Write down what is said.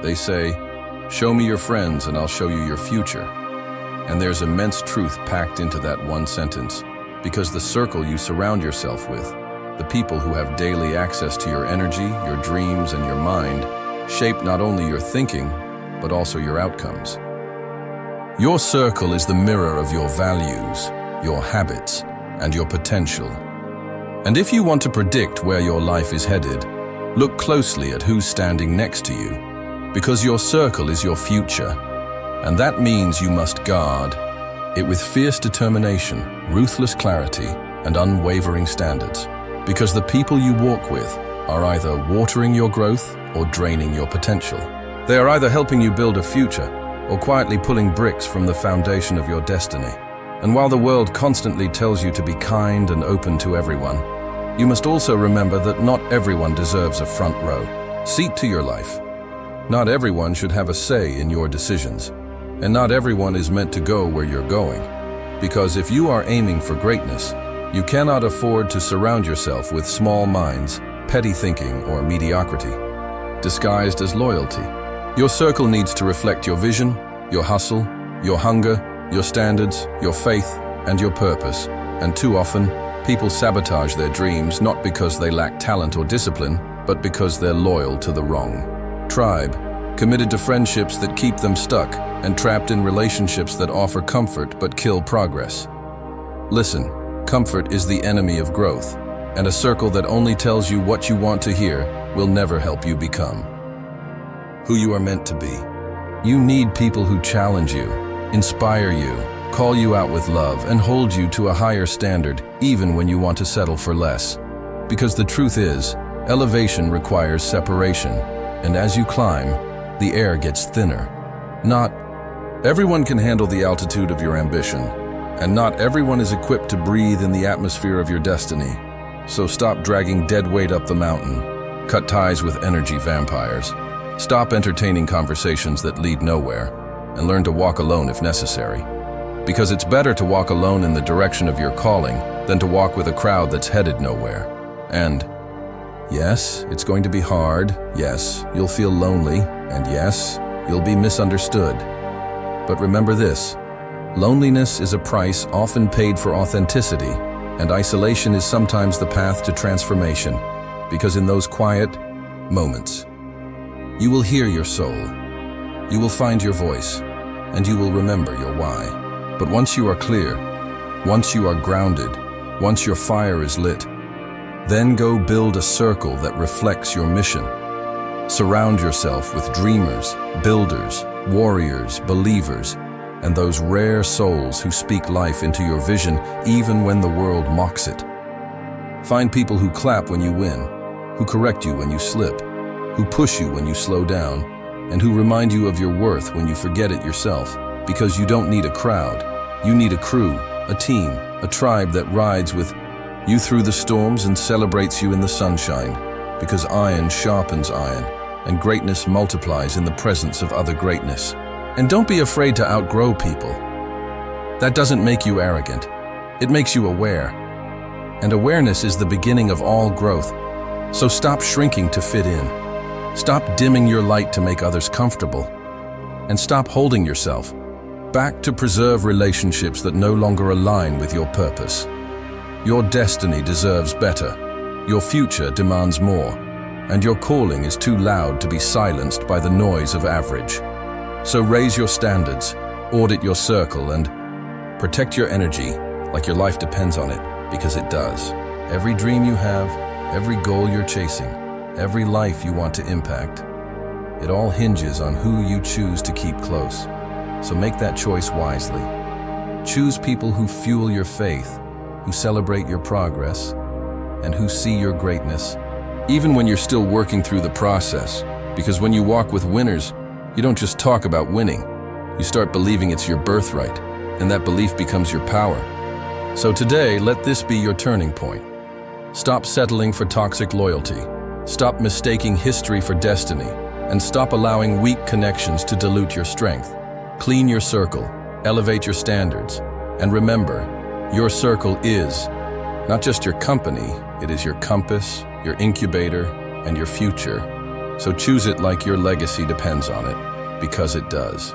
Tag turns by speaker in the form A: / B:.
A: They say, "Show me your friends and I'll show you your future." And there's immense truth packed into that one sentence, because the circle you surround yourself with, the people who have daily access to your energy, your dreams, and your mind, shape not only your thinking, but also your outcomes. Your circle is the mirror of your values, your habits, and your potential. And if you want to predict where your life is headed, look closely at who's standing next to you, because your circle is your future. And that means you must guard it with fierce determination, ruthless clarity, and unwavering standards. Because the people you walk with are either watering your growth or draining your potential. They are either helping you build a future or quietly pulling bricks from the foundation of your destiny. And while the world constantly tells you to be kind and open to everyone, you must also remember that not everyone deserves a front row seat to your life. Not everyone should have a say in your decisions, and not everyone is meant to go where you're going. Because if you are aiming for greatness, you cannot afford to surround yourself with small minds, petty thinking, or mediocrity, disguised as loyalty. Your circle needs to reflect your vision, your hustle, your hunger, your standards, your faith, and your purpose. And too often, people sabotage their dreams not because they lack talent or discipline, but because they're loyal to the wrong tribe, committed to friendships that keep them stuck, and trapped in relationships that offer comfort but kill progress. Listen, comfort is the enemy of growth, and a circle that only tells you what you want to hear will never help you become who you are meant to be. You need people who challenge you, inspire you, call you out with love, and hold you to a higher standard even when you want to settle for less. Because the truth is, elevation requires separation, and as you climb, the air gets thinner. Not everyone can handle the altitude of your ambition, and not everyone is equipped to breathe in the atmosphere of your destiny. So stop dragging dead weight up the mountain, cut ties with energy vampires, stop entertaining conversations that lead nowhere, and learn to walk alone if necessary. Because it's better to walk alone in the direction of your calling than to walk with a crowd that's headed nowhere. And yes, it's going to be hard. Yes, you'll feel lonely. And yes, you'll be misunderstood. But remember this, loneliness is a price often paid for authenticity, and isolation is sometimes the path to transformation, because in those quiet moments, you will hear your soul, you will find your voice, and you will remember your why. But once you are clear, once you are grounded, once your fire is lit, then go build a circle that reflects your mission. Surround yourself with dreamers, builders, warriors, believers, and those rare souls who speak life into your vision even when the world mocks it. Find people who clap when you win, who correct you when you slip, who push you when you slow down, and who remind you of your worth when you forget it yourself. Because you don't need a crowd, you need a crew, a team, a tribe that rides with you through the storms and celebrates you in the sunshine. Because iron sharpens iron, and greatness multiplies in the presence of other greatness. And don't be afraid to outgrow people. That doesn't make you arrogant. It makes you aware. And awareness is the beginning of all growth. So stop shrinking to fit in. Stop dimming your light to make others comfortable. And stop holding yourself back to preserve relationships that no longer align with your purpose. Your destiny deserves better. Your future demands more. And your calling is too loud to be silenced by the noise of average. So raise your standards, audit your circle, and protect your energy like your life depends on it, because it does. Every dream you have, every goal you're chasing, every life you want to impact, it all hinges on who you choose to keep close. So make that choice wisely. Choose people who fuel your faith, who celebrate your progress, and who see your greatness, even when you're still working through the process. Because when you walk with winners, you don't just talk about winning. You start believing it's your birthright, and that belief becomes your power. So today, let this be your turning point. Stop settling for toxic loyalty. Stop mistaking history for destiny, and stop allowing weak connections to dilute your strength. Clean your circle, elevate your standards, and remember, your circle is not just your company, it is your compass, your incubator, and your future. So choose it like your legacy depends on it, because it does.